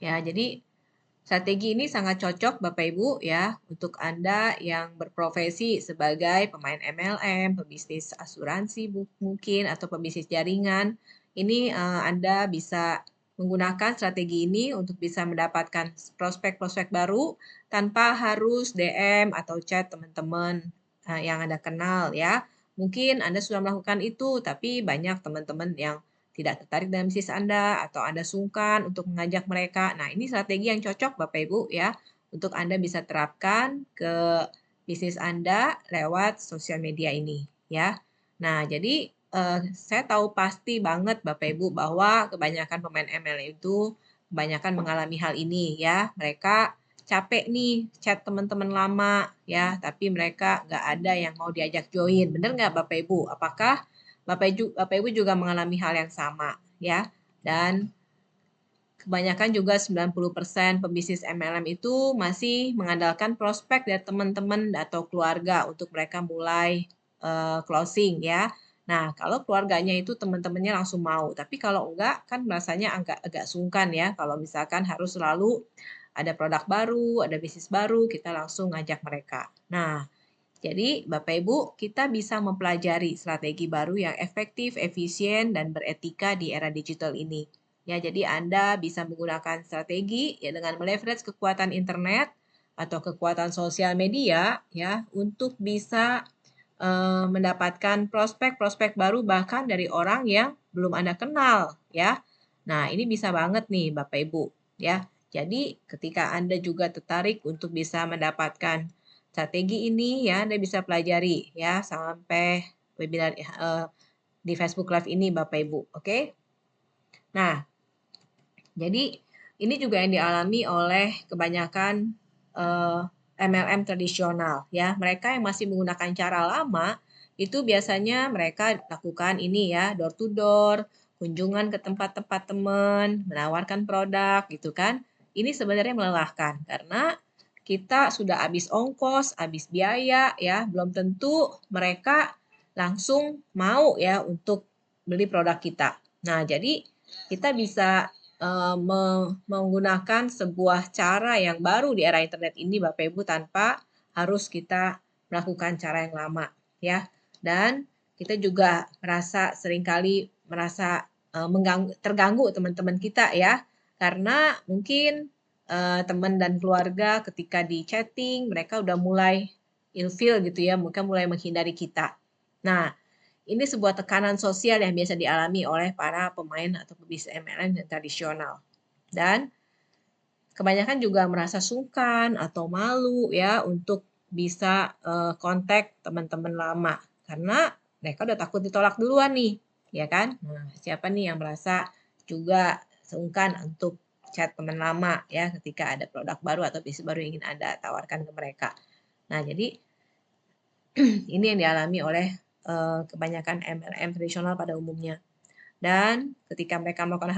Ya, jadi strategi ini sangat cocok Bapak Ibu ya untuk Anda yang berprofesi sebagai pemain MLM, pebisnis asuransi mungkin atau pebisnis jaringan. Ini Anda bisa menggunakan strategi ini untuk bisa mendapatkan prospek-prospek baru tanpa harus DM atau chat teman-teman yang Anda kenal ya. Mungkin Anda sudah melakukan itu, tapi banyak teman-teman yang tidak tertarik dengan bisnis Anda atau Anda sungkan untuk mengajak mereka. Nah, ini strategi yang cocok Bapak Ibu ya untuk Anda bisa terapkan ke bisnis Anda lewat sosial media ini ya. Nah, jadi saya tahu pasti banget Bapak Ibu bahwa kebanyakan pemain ML itu kebanyakan mengalami hal ini ya. Mereka capek nih chat teman-teman lama ya, tapi mereka nggak ada yang mau diajak join. Bener nggak Bapak Ibu? Apakah Bapak Ibu juga mengalami hal yang sama ya. Dan kebanyakan juga 90% pebisnis MLM itu masih mengandalkan prospek dari teman-teman atau keluarga untuk mereka mulai closing ya. Nah, kalau keluarganya itu teman-temannya langsung mau, tapi kalau enggak kan rasanya agak sungkan ya kalau misalkan harus selalu ada produk baru, ada bisnis baru, kita langsung ngajak mereka. Nah, jadi, Bapak Ibu, kita bisa mempelajari strategi baru yang efektif, efisien, dan beretika di era digital ini. Ya, jadi Anda bisa menggunakan strategi ya dengan meleverage kekuatan internet atau kekuatan sosial media ya untuk bisa mendapatkan prospek-prospek baru bahkan dari orang yang belum Anda kenal ya. Nah, ini bisa banget nih Bapak Ibu ya. Jadi, ketika Anda juga tertarik untuk bisa mendapatkan strategi ini ya Anda bisa pelajari ya sampai webinar di Facebook Live ini Bapak Ibu, oke? Nah, jadi ini juga yang dialami oleh kebanyakan MLM tradisional ya. Mereka yang masih menggunakan cara lama itu biasanya mereka lakukan ini ya, door to door, kunjungan ke tempat-tempat teman, menawarkan produk gitu kan. Ini sebenarnya melelahkan karena kita sudah habis ongkos, habis biaya ya, belum tentu mereka langsung mau ya untuk beli produk kita. Nah, jadi kita bisa menggunakan sebuah cara yang baru di era internet ini Bapak Ibu tanpa harus kita melakukan cara yang lama ya. Dan kita juga seringkali merasa terganggu teman-teman kita ya. Karena mungkin teman dan keluarga ketika di chatting mereka udah mulai ilfeel gitu ya, mungkin mulai menghindari kita. Nah, ini sebuah tekanan sosial yang biasa dialami oleh para pemain atau pebisnis MLM yang tradisional. Dan kebanyakan juga merasa sungkan atau malu ya untuk bisa kontak teman-teman lama karena mereka udah takut ditolak duluan nih, ya kan? Nah, siapa nih yang merasa juga sungkan untuk chat teman lama ya ketika ada produk baru atau bisnis baru yang ingin Anda tawarkan ke mereka. Nah, jadi ini yang dialami oleh kebanyakan MLM tradisional pada umumnya. Dan ketika mereka melakukan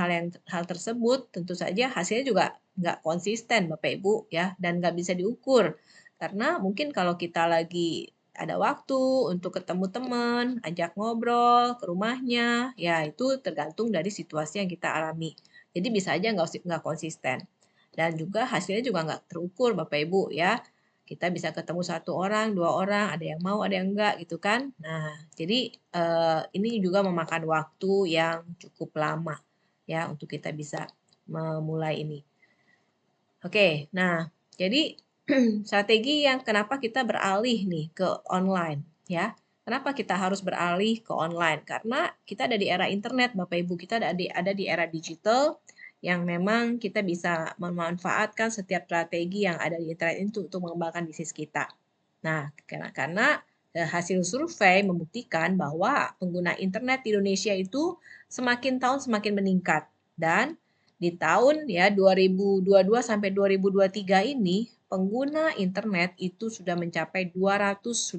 hal tersebut, tentu saja hasilnya juga nggak konsisten Bapak Ibu ya, dan nggak bisa diukur. Karena mungkin kalau kita lagi ada waktu untuk ketemu teman, ajak ngobrol ke rumahnya, ya itu tergantung dari situasi yang kita alami. Jadi bisa aja nggak konsisten. Dan juga hasilnya juga nggak terukur Bapak Ibu ya. Kita bisa ketemu satu orang, dua orang, ada yang mau, ada yang enggak gitu kan. Nah, jadi ini juga memakan waktu yang cukup lama ya untuk kita bisa memulai ini. Oke, nah jadi strategi yang kenapa kita beralih nih ke online ya. Kenapa kita harus beralih ke online? Karena kita ada di era internet Bapak Ibu, kita ada di era digital yang memang kita bisa memanfaatkan setiap strategi yang ada di internet itu untuk mengembangkan bisnis kita. Nah, karena hasil survei membuktikan bahwa pengguna internet di Indonesia itu semakin tahun semakin meningkat dan di tahun ya 2022 sampai 2023 ini pengguna internet itu sudah mencapai 215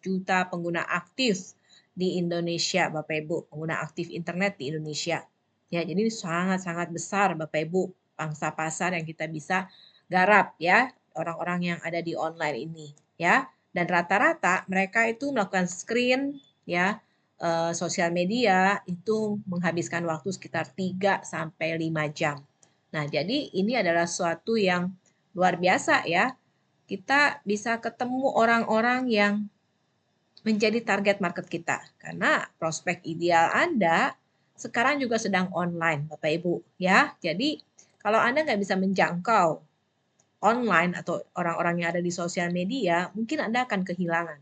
juta pengguna aktif di Indonesia Bapak Ibu, pengguna aktif internet di Indonesia. Ya, jadi sangat-sangat besar Bapak Ibu pangsa pasar yang kita bisa garap ya, orang-orang yang ada di online ini ya. Dan rata-rata mereka itu melakukan screen ya sosial media itu menghabiskan waktu sekitar 3 sampai 5 jam. Nah, jadi ini adalah suatu yang luar biasa ya. Kita bisa ketemu orang-orang yang menjadi target market kita. Karena prospek ideal Anda sekarang juga sedang online, Bapak Ibu. Ya, jadi kalau Anda nggak bisa menjangkau online atau orang-orang yang ada di sosial media, mungkin Anda akan kehilangan.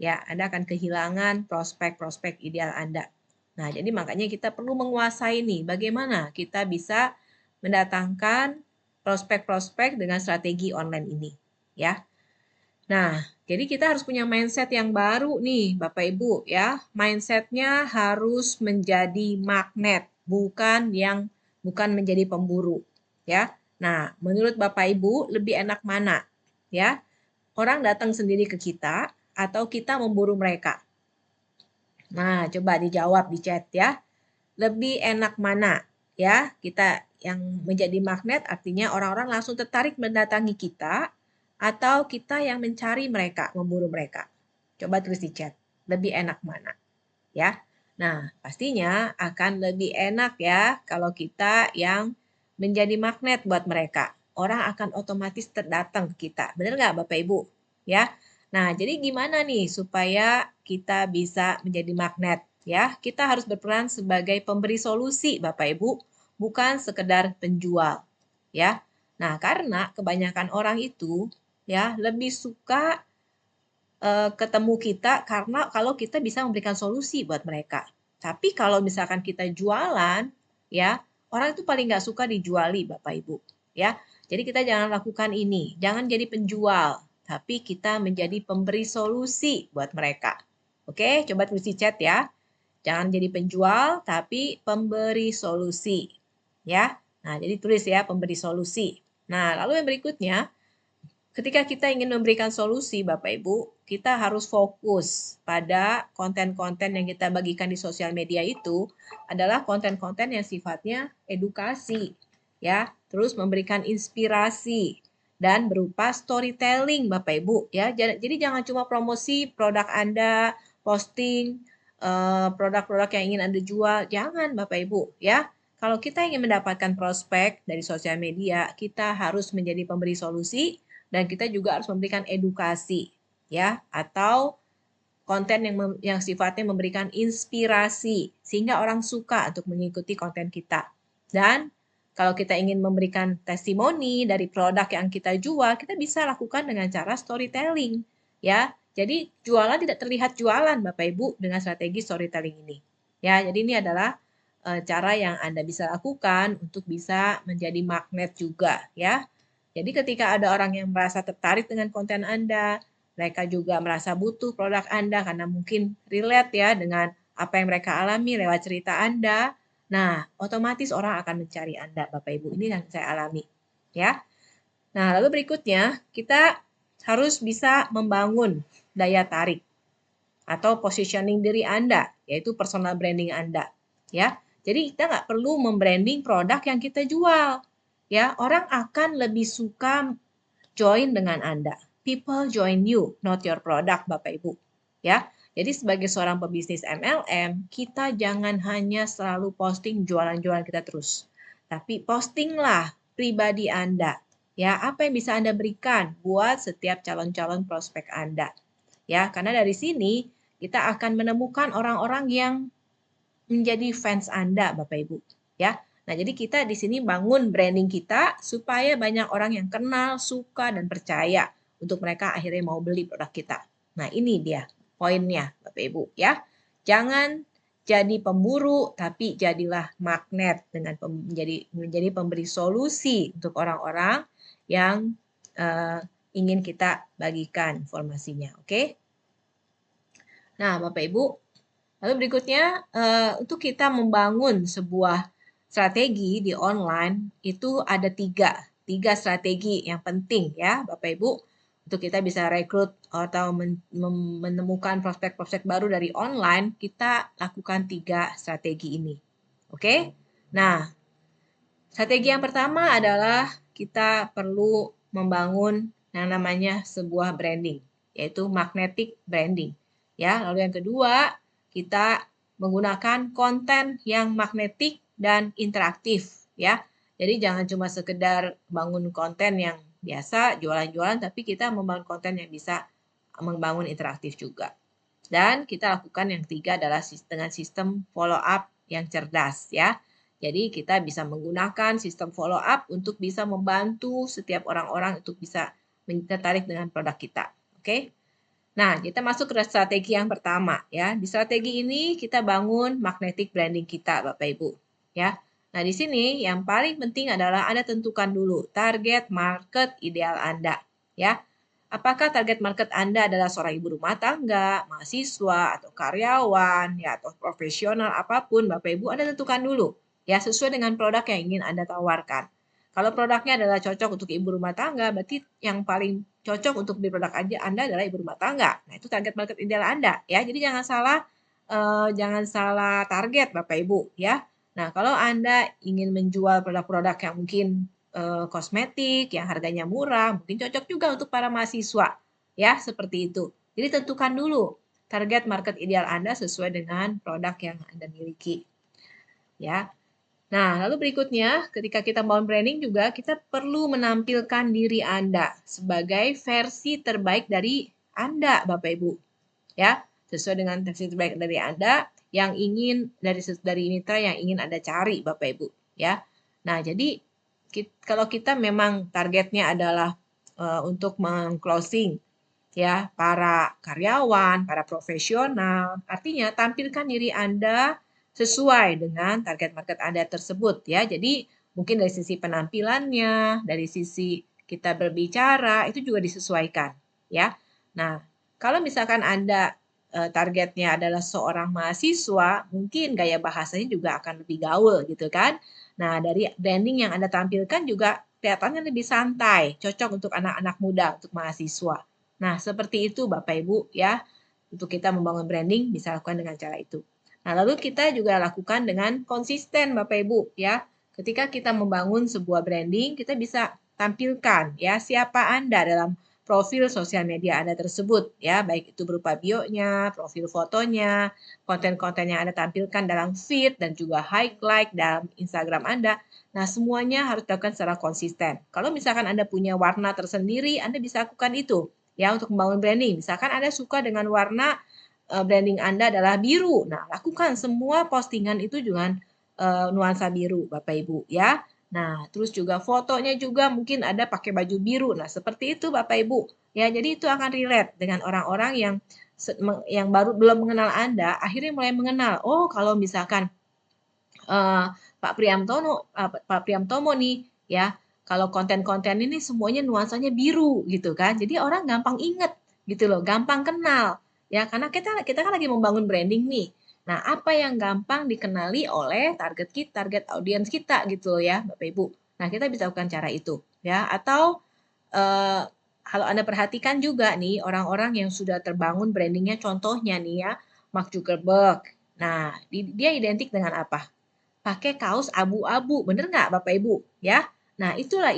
Ya, Anda akan kehilangan prospek-prospek ideal Anda. Nah, jadi makanya kita perlu menguasai nih, bagaimana kita bisa mendatangkan prospek-prospek dengan strategi online ini. Ya, nah, jadi kita harus punya mindset yang baru nih, Bapak Ibu ya. Mindsetnya harus menjadi magnet, bukan menjadi pemburu, ya. Nah, menurut Bapak Ibu lebih enak mana? Ya, orang datang sendiri ke kita atau kita memburu mereka? Nah, coba dijawab di chat ya. Lebih enak mana? Ya, kita yang menjadi magnet artinya orang-orang langsung tertarik mendatangi kita atau kita yang mencari mereka, memburu mereka. Coba tulis di chat. Lebih enak mana? Ya. Nah, pastinya akan lebih enak ya kalau kita yang menjadi magnet buat mereka. Orang akan otomatis terdatang ke kita. Benar nggak Bapak Ibu? Ya. Nah, jadi gimana nih supaya kita bisa menjadi magnet? Ya, kita harus berperan sebagai pemberi solusi Bapak Ibu, bukan sekedar penjual. Ya. Nah, karena kebanyakan orang itu ya lebih suka ketemu kita karena kalau kita bisa memberikan solusi buat mereka. Tapi kalau misalkan kita jualan, ya orang itu paling nggak suka dijuali, Bapak Ibu. Ya, jadi kita jangan lakukan ini, jangan jadi penjual, tapi kita menjadi pemberi solusi buat mereka. Oke, coba tulis di chat ya. Jangan jadi penjual, tapi pemberi solusi. Ya, nah jadi tulis ya pemberi solusi. Nah, lalu yang berikutnya, ketika kita ingin memberikan solusi, Bapak Ibu, kita harus fokus pada konten-konten yang kita bagikan di sosial media itu adalah konten-konten yang sifatnya edukasi, ya, terus memberikan inspirasi dan berupa storytelling, Bapak Ibu, ya. Jadi jangan cuma promosi produk Anda, posting produk-produk yang ingin Anda jual, jangan Bapak Ibu, ya. Kalau kita ingin mendapatkan prospek dari sosial media, kita harus menjadi pemberi solusi dan kita juga harus memberikan edukasi ya atau konten yang sifatnya memberikan inspirasi sehingga orang suka untuk mengikuti konten kita. Dan kalau kita ingin memberikan testimoni dari produk yang kita jual, kita bisa lakukan dengan cara storytelling ya. Jadi jualan tidak terlihat jualan Bapak Ibu dengan strategi storytelling ini. Ya, jadi ini adalah cara yang Anda bisa lakukan untuk bisa menjadi magnet juga ya. Jadi ketika ada orang yang merasa tertarik dengan konten Anda, mereka juga merasa butuh produk Anda karena mungkin relate ya dengan apa yang mereka alami lewat cerita Anda. Nah, otomatis orang akan mencari Anda, Bapak Ibu. Ini yang saya alami, ya. Nah, lalu berikutnya kita harus bisa membangun daya tarik atau positioning diri Anda, yaitu personal branding Anda, ya. Jadi kita nggak perlu membranding produk yang kita jual, ya. Orang akan lebih suka join dengan Anda. People join you, not your product, Bapak Ibu. Ya. Jadi sebagai seorang pebisnis MLM, kita jangan hanya selalu posting jualan-jualan kita terus. Tapi postinglah pribadi Anda. Ya, apa yang bisa Anda berikan buat setiap calon-calon prospek Anda. Ya, karena dari sini kita akan menemukan orang-orang yang menjadi fans Anda, Bapak Ibu. Ya. Nah, jadi kita di sini bangun branding kita supaya banyak orang yang kenal, suka, dan percaya untuk mereka akhirnya mau beli produk kita. Nah, ini dia poinnya, Bapak Ibu. Ya, jangan jadi pemburu, tapi jadilah magnet dengan menjadi pemberi solusi untuk orang-orang yang ingin kita bagikan informasinya. Oke? Nah, Bapak Ibu, lalu berikutnya, untuk kita membangun sebuah strategi di online itu ada tiga strategi yang penting ya Bapak Ibu untuk kita bisa rekrut atau menemukan prospek-prospek baru dari online, kita lakukan tiga strategi ini. Oke? Nah, strategi yang pertama adalah kita perlu membangun yang namanya sebuah branding, yaitu magnetic branding. Ya, lalu yang kedua, kita menggunakan konten yang magnetik dan interaktif ya. Jadi jangan cuma sekedar bangun konten yang biasa, jualan-jualan, tapi kita membangun konten yang bisa membangun interaktif juga. Dan kita lakukan yang ketiga adalah dengan sistem follow up yang cerdas ya. Jadi kita bisa menggunakan sistem follow up untuk bisa membantu setiap orang-orang untuk bisa tertarik dengan produk kita. Oke? Nah, kita masuk ke strategi yang pertama ya. Di strategi ini kita bangun magnetic branding kita, Bapak Ibu, ya. Nah, di sini yang paling penting adalah Anda tentukan dulu target market ideal Anda, ya. Apakah target market Anda adalah seorang ibu rumah tangga, mahasiswa, atau karyawan, ya, atau profesional apapun, Bapak Ibu, Anda tentukan dulu, ya, sesuai dengan produk yang ingin Anda tawarkan. Kalau produknya adalah cocok untuk ibu rumah tangga, berarti yang paling cocok untuk beli produk Anda adalah ibu rumah tangga. Nah, itu target market ideal Anda, ya. Jadi jangan salah target, Bapak Ibu, ya. Nah, kalau Anda ingin menjual produk-produk yang mungkin kosmetik yang harganya murah, mungkin cocok juga untuk para mahasiswa, ya, seperti itu. Jadi tentukan dulu target market ideal Anda sesuai dengan produk yang Anda miliki, ya. Nah, lalu berikutnya, ketika kita membangun branding juga, kita perlu menampilkan diri Anda sebagai versi terbaik dari Anda, Bapak Ibu, ya, sesuai dengan versi terbaik dari Anda yang ingin dari mitra yang ingin Anda cari, Bapak Ibu, ya. Nah, jadi kalau kita memang targetnya adalah untuk meng-closing ya para karyawan, para profesional, artinya tampilkan diri Anda sesuai dengan target market Anda tersebut ya. Jadi mungkin dari sisi penampilannya, dari sisi kita berbicara itu juga disesuaikan ya. Nah, kalau misalkan Anda targetnya adalah seorang mahasiswa, mungkin gaya bahasanya juga akan lebih gaul gitu kan. Nah, dari branding yang Anda tampilkan juga kelihatannya lebih santai, cocok untuk anak-anak muda, untuk mahasiswa. Nah, seperti itu Bapak Ibu ya. Untuk kita membangun branding bisa lakukan dengan cara itu. Nah, lalu kita juga lakukan dengan konsisten Bapak Ibu ya. Ketika kita membangun sebuah branding, kita bisa tampilkan ya siapa Anda dalam profil sosial media Anda tersebut ya, baik itu berupa bio-nya, profil fotonya, konten-konten yang Anda tampilkan dalam feed dan juga highlight dalam Instagram Anda. Nah, semuanya harus dilakukan secara konsisten. Kalau misalkan Anda punya warna tersendiri, Anda bisa lakukan itu ya untuk membangun branding. Misalkan Anda suka dengan warna branding Anda adalah biru. Nah, lakukan semua postingan itu dengan nuansa biru, Bapak Ibu ya. Nah, terus juga fotonya juga mungkin ada pakai baju biru. Nah, seperti itu Bapak Ibu. Ya, jadi itu akan relate dengan orang-orang yang baru belum mengenal Anda, akhirnya mulai mengenal. Oh, kalau misalkan Pak Priamtomo nih ya, kalau konten-konten ini semuanya nuansanya biru gitu kan. Jadi orang gampang inget gitu loh, gampang kenal ya karena kita kan lagi membangun branding nih. Nah, apa yang gampang dikenali oleh target audiens kita gitu loh ya, Bapak Ibu. Nah, kita bisa lakukan cara itu ya. Atau eh, kalau Anda perhatikan juga nih orang-orang yang sudah terbangun brandingnya contohnya nih ya, Mark Zuckerberg. Nah, dia identik dengan apa? Pakai kaos abu-abu, bener nggak Bapak Ibu? Ya, nah itulah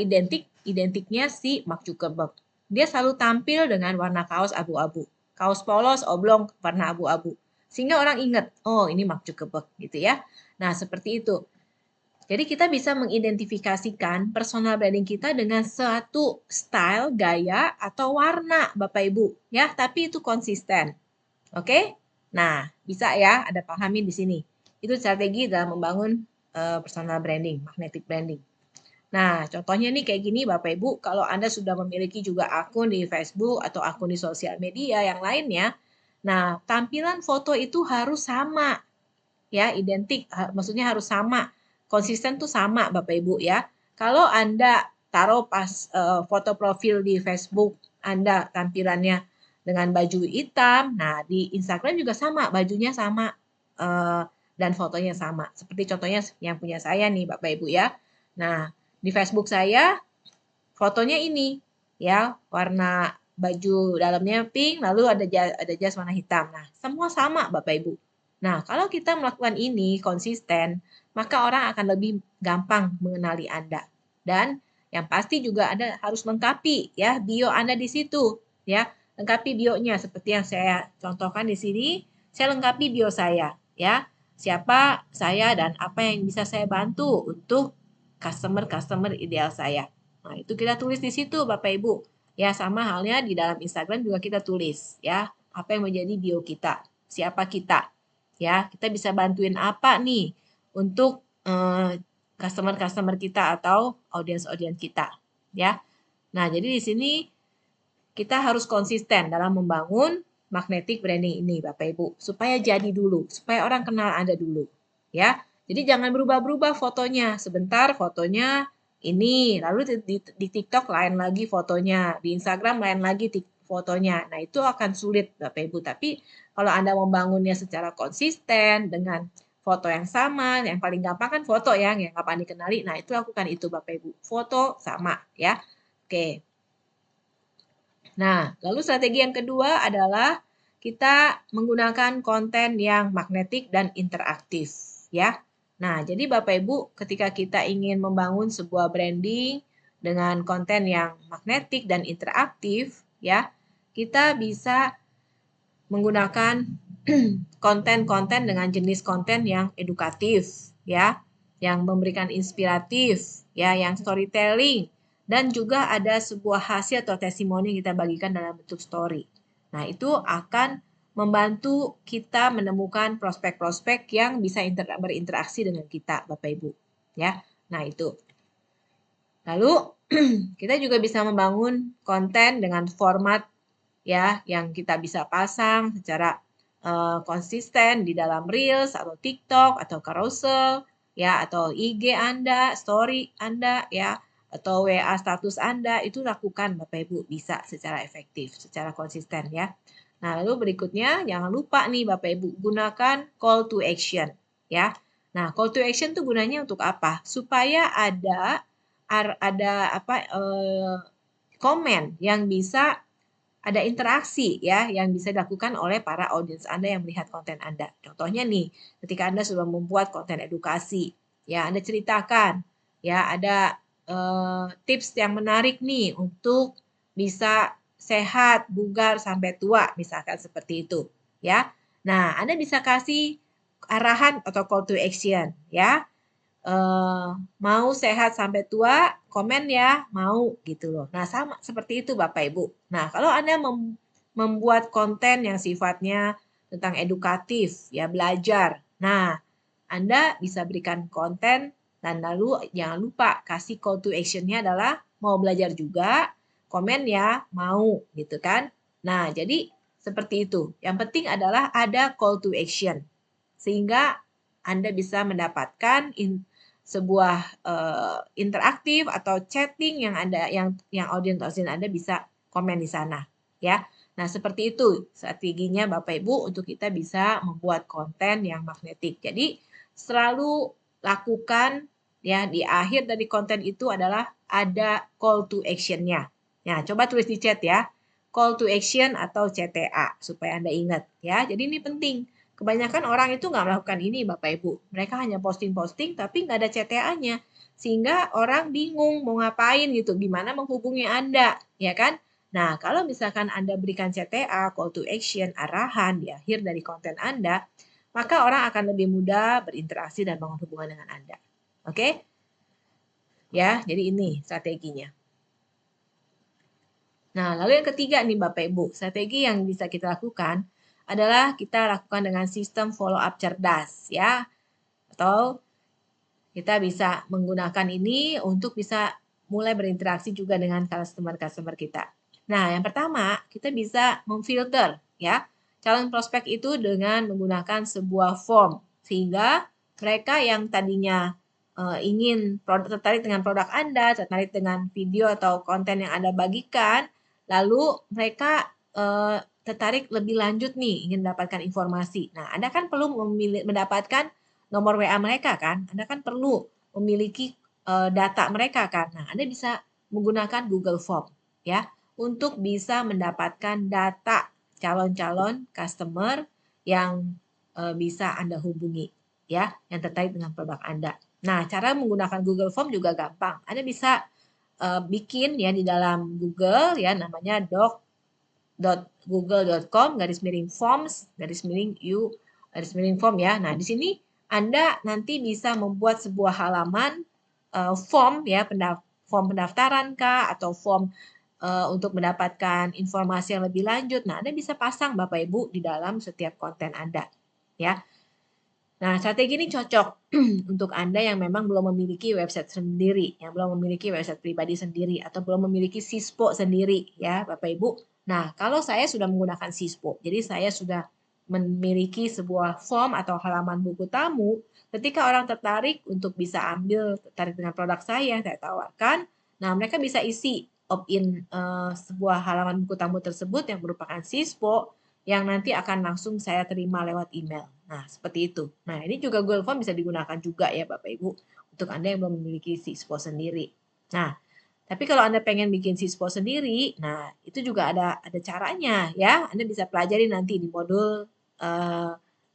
identiknya si Mark Zuckerberg. Dia selalu tampil dengan warna kaos abu-abu, kaos polos oblong warna abu-abu, sehingga orang ingat, oh ini Mark Zuckerberg gitu ya. Nah seperti itu. Jadi kita bisa mengidentifikasikan personal branding kita dengan suatu style, gaya, atau warna Bapak Ibu ya, tapi itu konsisten. Oke? Nah, bisa ya Anda pahami di sini. Itu strategi dalam membangun personal branding, magnetic branding. Nah, contohnya nih kayak gini Bapak Ibu, kalau Anda sudah memiliki juga akun di Facebook atau akun di sosial media yang lainnya, nah tampilan foto itu harus sama ya, identik, maksudnya harus sama. Konsisten tuh sama Bapak Ibu ya. Kalau Anda taruh pas foto profil di Facebook Anda tampilannya dengan baju hitam, nah di Instagram juga sama, bajunya sama dan fotonya sama. Seperti contohnya yang punya saya nih Bapak Ibu ya. Nah, di Facebook saya fotonya ini ya, warna baju dalamnya pink, lalu ada jas warna hitam. Nah, semua sama Bapak Ibu. Nah, kalau kita melakukan ini konsisten, maka orang akan lebih gampang mengenali Anda. Dan yang pasti juga Anda harus lengkapi ya bio Anda di situ ya. Lengkapi bionya seperti yang saya contohkan di sini, saya lengkapi bio saya ya. Siapa saya dan apa yang bisa saya bantu untuk customer ideal saya. Nah, itu kita tulis di situ Bapak Ibu. Ya, sama halnya di dalam Instagram juga kita tulis ya, apa yang menjadi bio kita, siapa kita. Ya, kita bisa bantuin apa nih untuk customer-customer kita atau audiens-audiens kita, ya. Nah, jadi di sini kita harus konsisten dalam membangun magnetic branding ini, Bapak Ibu, supaya jadi dulu, supaya orang kenal Anda dulu, ya. Jadi jangan berubah-berubah fotonya. Sebentar fotonya ini, lalu di TikTok lain lagi fotonya, di Instagram lain lagi fotonya. Nah, itu akan sulit, Bapak Ibu. Tapi kalau Anda membangunnya secara konsisten dengan foto yang sama, yang paling gampang kan foto yang gampang dikenali. Nah, itu lakukan itu Bapak Ibu. Foto sama ya. Oke. Nah, lalu strategi yang kedua adalah kita menggunakan konten yang magnetik dan interaktif ya. Nah, jadi Bapak Ibu ketika kita ingin membangun sebuah branding dengan konten yang magnetik dan interaktif ya, kita bisa menggunakan konten-konten dengan jenis konten yang edukatif ya, yang memberikan inspiratif ya, yang storytelling dan juga ada sebuah hasil atau testimoni yang kita bagikan dalam bentuk story. Nah, itu akan membantu kita menemukan prospek-prospek yang bisa berinteraksi dengan kita, Bapak Ibu. Ya. Nah, itu. Lalu kita juga bisa membangun konten dengan format ya yang kita bisa pasang secara konsisten di dalam Reels atau TikTok atau carousel ya atau IG Anda, story Anda ya atau WA status Anda itu lakukan Bapak Ibu bisa secara efektif, secara konsisten ya. Nah, lalu berikutnya jangan lupa nih Bapak Ibu gunakan call to action ya. Nah, call to action itu gunanya untuk apa? Supaya ada komen yang bisa ada interaksi ya yang bisa dilakukan oleh para audiens Anda yang melihat konten Anda. Contohnya nih, ketika Anda sudah membuat konten edukasi, ya Anda ceritakan, ya ada tips yang menarik nih untuk bisa sehat, bugar sampai tua, misalkan seperti itu, ya. Nah, Anda bisa kasih arahan atau call to action, ya. Mau sehat sampai tua, komen ya, mau gitu loh. Nah, sama seperti itu Bapak Ibu. Nah, kalau Anda membuat konten yang sifatnya tentang edukatif, ya belajar. Nah, Anda bisa berikan konten dan lalu jangan lupa kasih call to action-nya adalah mau belajar juga, komen ya, mau gitu kan. Nah, jadi seperti itu. Yang penting adalah ada call to action. Sehingga Anda bisa mendapatkan sebuah interaktif atau chatting yang Anda yang audiens Anda bisa komen di sana ya. Nah, seperti itu strateginya Bapak Ibu untuk kita bisa membuat konten yang magnetik. Jadi, selalu lakukan ya di akhir dari konten itu adalah ada call to action-nya. Nah, coba tulis di chat ya. Call to action atau CTA supaya Anda ingat ya. Jadi ini penting. Kebanyakan orang itu nggak melakukan ini Bapak Ibu. Mereka hanya posting-posting tapi nggak ada CTA-nya. Sehingga orang bingung mau ngapain gitu, gimana menghubungi Anda, ya kan? Nah, kalau misalkan Anda berikan CTA, call to action, arahan di akhir dari konten Anda, maka orang akan lebih mudah berinteraksi dan bangun hubungan dengan Anda. Oke? Ya, jadi ini strateginya. Nah, lalu yang ketiga nih Bapak Ibu, strategi yang bisa kita lakukan adalah kita lakukan dengan sistem follow up cerdas ya. Atau kita bisa menggunakan ini untuk bisa mulai berinteraksi juga dengan customer-customer kita. Nah, yang pertama, kita bisa memfilter ya calon prospek itu dengan menggunakan sebuah form sehingga mereka yang tadinya ingin tertarik dengan produk Anda, tertarik dengan video atau konten yang Anda bagikan, lalu mereka tertarik lebih lanjut nih, ingin mendapatkan informasi. Nah, Anda kan perlu mendapatkan nomor WA mereka kan, Anda kan perlu memiliki data mereka kan. Nah, Anda bisa menggunakan Google Form ya untuk bisa mendapatkan data calon-calon customer yang bisa Anda hubungi ya, yang tertarik dengan produk Anda. Nah, cara menggunakan Google Form juga gampang. Anda bisa bikin ya di dalam Google ya namanya doc.google.com/forms/you/form ya. Nah, di sini Anda nanti bisa membuat sebuah halaman form ya, form pendaftaran kah atau form untuk mendapatkan informasi yang lebih lanjut. Nah, Anda bisa pasang Bapak Ibu di dalam setiap konten Anda ya. Nah, strategi ini cocok untuk Anda yang memang belum memiliki website sendiri, yang belum memiliki website pribadi sendiri, atau belum memiliki Sispo sendiri, ya, Bapak Ibu. Nah, kalau saya sudah menggunakan Sispo, jadi saya sudah memiliki sebuah form atau halaman buku tamu, ketika orang tertarik untuk bisa tertarik dengan produk saya yang saya tawarkan, nah mereka bisa isi opt-in sebuah halaman buku tamu tersebut yang merupakan Sispo, yang nanti akan langsung saya terima lewat email. Nah, seperti itu. Nah, ini juga Google Form bisa digunakan juga ya Bapak Ibu untuk Anda yang belum memiliki Sispo sendiri. Nah, tapi kalau Anda pengen bikin Sispo sendiri, nah itu juga ada caranya ya. Anda bisa pelajari nanti di modul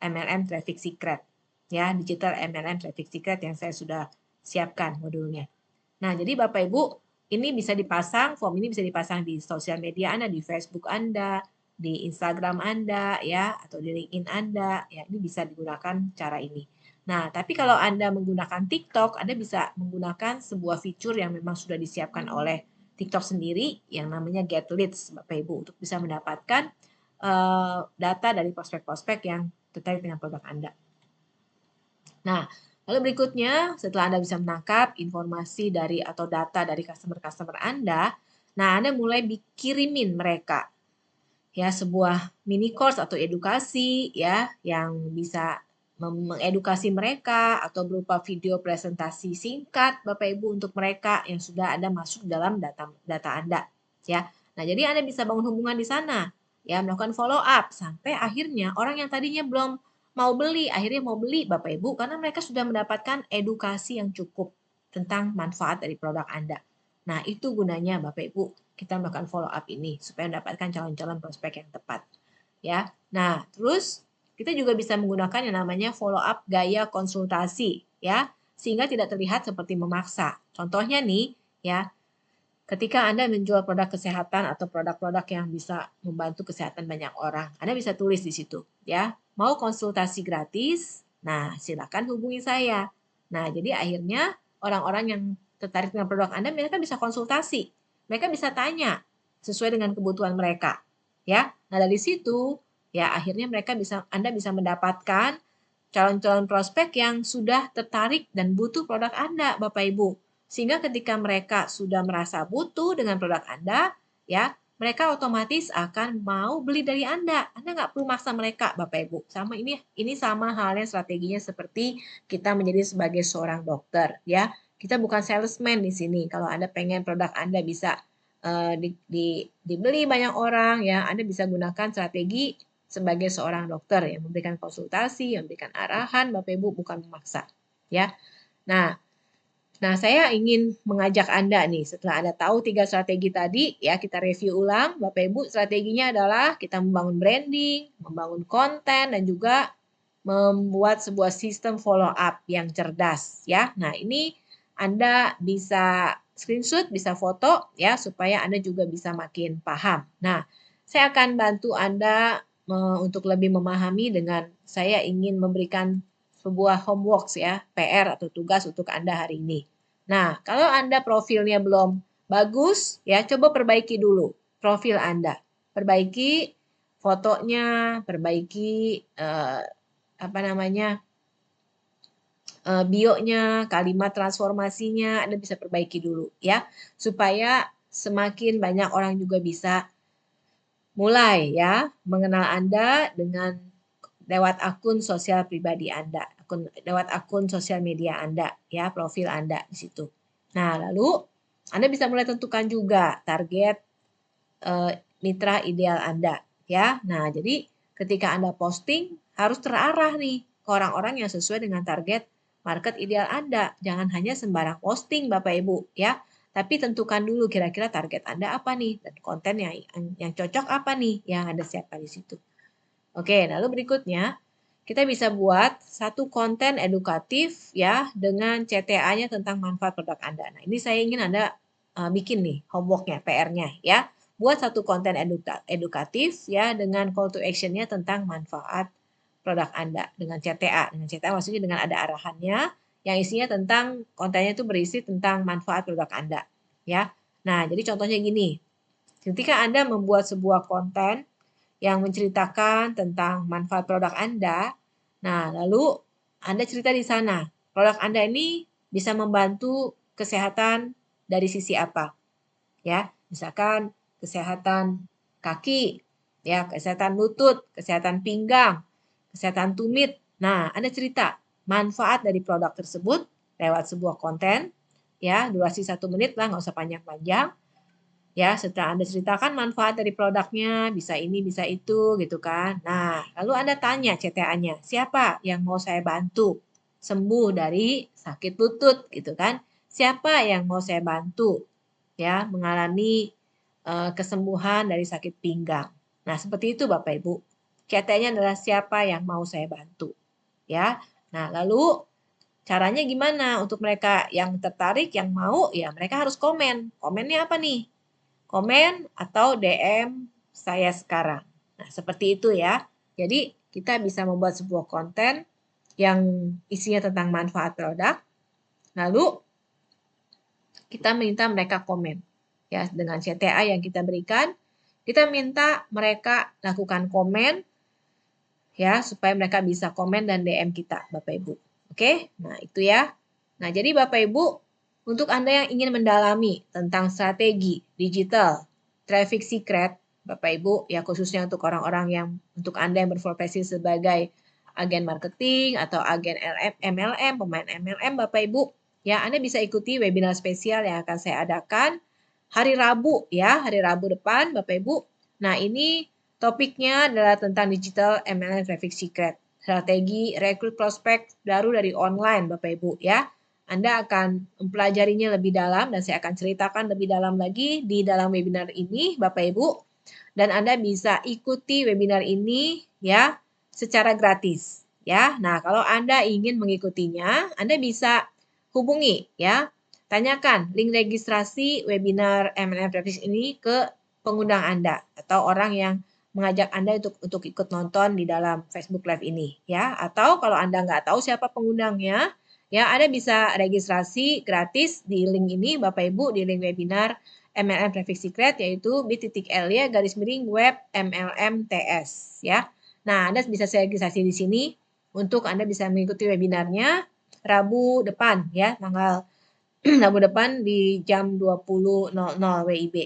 MLM Traffic Secret ya, Digital MLM Traffic Secret yang saya sudah siapkan modulnya. Nah, jadi Bapak Ibu, ini bisa dipasang, form ini bisa dipasang di sosial media Anda, di Facebook Anda, di Instagram Anda ya, atau di LinkedIn Anda, ya ini bisa digunakan cara ini. Nah, tapi kalau Anda menggunakan TikTok, Anda bisa menggunakan sebuah fitur yang memang sudah disiapkan oleh TikTok sendiri yang namanya Get Leads, Bapak Ibu, untuk bisa mendapatkan data dari prospek-prospek yang terkait dengan produk Anda. Nah, lalu berikutnya, setelah Anda bisa menangkap informasi dari atau data dari customer-customer Anda, nah Anda mulai kirimin mereka ya sebuah mini course atau edukasi ya yang bisa mengedukasi mereka atau berupa video presentasi singkat Bapak Ibu untuk mereka yang sudah ada masuk dalam data Anda ya. Nah, jadi Anda bisa bangun hubungan di sana ya, melakukan follow up sampai akhirnya orang yang tadinya belum mau beli akhirnya mau beli Bapak Ibu karena mereka sudah mendapatkan edukasi yang cukup tentang manfaat dari produk Anda. Nah, itu gunanya Bapak Ibu kita melakukan follow up ini supaya mendapatkan calon-calon prospek yang tepat ya. Nah, terus kita juga bisa menggunakan yang namanya follow up gaya konsultasi ya, sehingga tidak terlihat seperti memaksa. Contohnya nih ya, ketika Anda menjual produk kesehatan atau produk-produk yang bisa membantu kesehatan banyak orang, Anda bisa tulis di situ ya, mau konsultasi gratis, nah silakan hubungi saya. Nah, jadi akhirnya orang-orang yang tertarik dengan produk Anda, mereka bisa konsultasi, mereka bisa tanya sesuai dengan kebutuhan mereka, ya. Nah, dari situ ya akhirnya Anda bisa mendapatkan calon-calon prospek yang sudah tertarik dan butuh produk Anda, Bapak Ibu. Sehingga ketika mereka sudah merasa butuh dengan produk Anda, ya, mereka otomatis akan mau beli dari Anda. Anda nggak perlu maksa mereka, Bapak Ibu. Ini sama halnya strateginya seperti kita menjadi sebagai seorang dokter, ya. Kita bukan salesman di sini. Kalau Anda pengen produk Anda bisa dibeli banyak orang, ya, Anda bisa gunakan strategi sebagai seorang dokter yang memberikan konsultasi, yang memberikan arahan, Bapak Ibu bukan memaksa, ya. Nah, saya ingin mengajak Anda nih, setelah Anda tahu 3 strategi tadi, ya kita review ulang. Bapak Ibu, strateginya adalah kita membangun branding, membangun konten, dan juga membuat sebuah sistem follow up yang cerdas, ya. Nah, ini Anda bisa screenshot, bisa foto, ya, supaya Anda juga bisa makin paham. Nah, saya akan bantu Anda untuk lebih memahami dengan saya ingin memberikan sebuah homework ya, PR atau tugas untuk Anda hari ini. Nah, kalau Anda profilnya belum bagus, ya coba perbaiki dulu profil Anda. Perbaiki fotonya, perbaiki bio-nya, kalimat transformasinya, Anda bisa perbaiki dulu ya, supaya semakin banyak orang juga bisa mulai ya mengenal Anda dengan lewat akun sosial pribadi Anda, lewat akun sosial media Anda, ya, profil Anda di situ. Nah, lalu Anda bisa mulai tentukan juga target mitra ideal Anda, ya. Nah, jadi ketika Anda posting harus terarah nih ke orang-orang yang sesuai dengan target market ideal Anda. Jangan hanya sembarang posting, Bapak Ibu, ya. Tapi tentukan dulu kira-kira target Anda apa nih dan konten yang cocok apa nih yang Anda siapkan di situ. Oke, lalu berikutnya kita bisa buat satu konten edukatif ya dengan CTA-nya tentang manfaat produk Anda. Nah, ini saya ingin Anda bikin nih homework-nya, PR-nya ya. Buat satu konten edukatif ya dengan call to action-nya tentang manfaat produk Anda dengan CTA. Dengan CTA maksudnya dengan ada arahannya yang isinya tentang kontennya itu berisi tentang manfaat produk Anda, ya. Nah, jadi contohnya gini. Ketika Anda membuat sebuah konten yang menceritakan tentang manfaat produk Anda, nah lalu Anda cerita di sana, produk Anda ini bisa membantu kesehatan dari sisi apa? Ya, misalkan kesehatan kaki, ya, kesehatan lutut, kesehatan pinggang, kesehatan tumit. Nah, Anda cerita manfaat dari produk tersebut lewat sebuah konten, ya, durasi 1 menit lah, nggak usah panjang-panjang. Ya, setelah Anda ceritakan manfaat dari produknya, bisa ini, bisa itu, gitu kan. Nah, lalu Anda tanya CTA-nya, siapa yang mau saya bantu sembuh dari sakit lutut, gitu kan. Siapa yang mau saya bantu, ya, mengalami kesembuhan dari sakit pinggang. Nah, seperti itu Bapak Ibu. CTA-nya adalah siapa yang mau saya bantu, ya. Nah, lalu caranya gimana untuk mereka yang tertarik, yang mau, ya mereka harus komen. Komennya apa nih? Komen atau DM saya sekarang. Nah, seperti itu ya. Jadi, kita bisa membuat sebuah konten yang isinya tentang manfaat produk, lalu kita minta mereka komen. Ya, dengan CTA yang kita berikan, kita minta mereka lakukan komen ya supaya mereka bisa komen dan DM kita, Bapak Ibu. Oke? Nah, itu ya. Nah, jadi Bapak Ibu, untuk Anda yang ingin mendalami tentang strategi digital traffic secret, Bapak Ibu, ya khususnya untuk orang-orang yang untuk Anda yang berprofesi sebagai agen marketing atau agen MLM, pemain MLM, Bapak Ibu, ya Anda bisa ikuti webinar spesial yang akan saya adakan hari Rabu ya, hari Rabu depan, Bapak Ibu. Nah, ini topiknya adalah tentang digital MLM traffic secret, strategi rekrut prospek baru dari online, Bapak Ibu ya. Anda akan mempelajarinya lebih dalam dan saya akan ceritakan lebih dalam lagi di dalam webinar ini, Bapak Ibu. Dan Anda bisa ikuti webinar ini ya secara gratis ya. Nah, kalau Anda ingin mengikutinya, Anda bisa hubungi ya. Tanyakan link registrasi webinar MLM traffic ini ke pengundang Anda atau orang yang mengajak Anda untuk ikut nonton di dalam Facebook Live ini ya. Atau kalau Anda nggak tahu siapa pengundangnya, ya Anda bisa registrasi gratis di link ini Bapak Ibu di link webinar MLM Traffic Secret yaitu bit.ly/web MLM-TS ya. Nah, Anda bisa registrasi di sini untuk Anda bisa mengikuti webinarnya Rabu depan ya, tanggal Rabu depan di jam 20.00 WIB.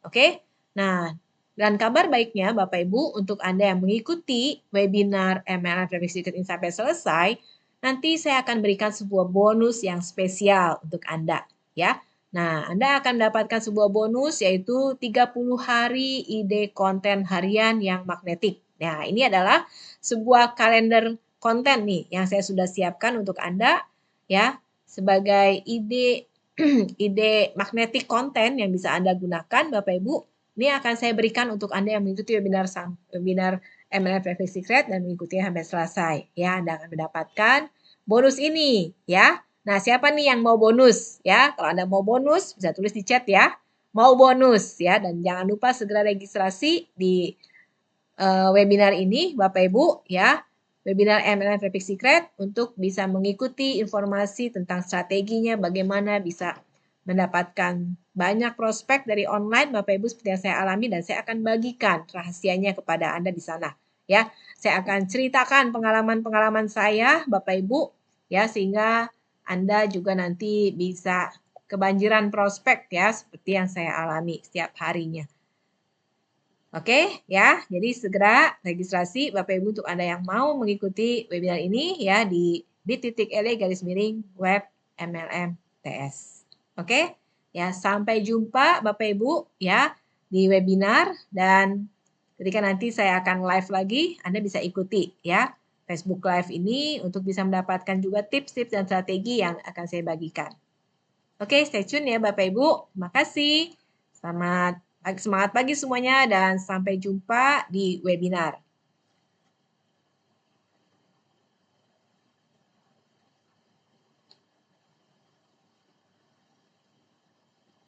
Oke? Nah, dan kabar baiknya Bapak Ibu untuk Anda yang mengikuti webinar MLM Traffic Secret ini sampai selesai, nanti saya akan berikan sebuah bonus yang spesial untuk Anda ya. Nah, Anda akan mendapatkan sebuah bonus yaitu 30 hari ide konten harian yang magnetik. Nah, ini adalah sebuah kalender konten nih yang saya sudah siapkan untuk Anda ya sebagai ide ide magnetic konten yang bisa Anda gunakan Bapak Ibu. Ini akan saya berikan untuk Anda yang mengikuti webinar MLM Traffic Secret dan mengikutinya sampai selesai. Ya, Anda akan mendapatkan bonus ini ya. Nah, siapa nih yang mau bonus ya? Kalau Anda mau bonus bisa tulis di chat ya. Mau bonus ya dan jangan lupa segera registrasi di webinar ini Bapak Ibu ya. Webinar MLM Traffic Secret untuk bisa mengikuti informasi tentang strateginya bagaimana bisa mendapatkan banyak prospek dari online Bapak Ibu seperti yang saya alami dan saya akan bagikan rahasianya kepada Anda di sana ya. Saya akan ceritakan pengalaman-pengalaman saya Bapak Ibu ya sehingga Anda juga nanti bisa kebanjiran prospek ya seperti yang saya alami setiap harinya. Oke ya, jadi segera registrasi Bapak Ibu untuk Anda yang mau mengikuti webinar ini ya di bit.ly/web MLM TS. Oke, ya sampai jumpa Bapak Ibu ya di webinar dan ketika nanti saya akan live lagi, Anda bisa ikuti ya Facebook Live ini untuk bisa mendapatkan juga tips-tips dan strategi yang akan saya bagikan. Oke, stay tune ya Bapak Ibu. Terima kasih. Semangat pagi semuanya dan sampai jumpa di webinar.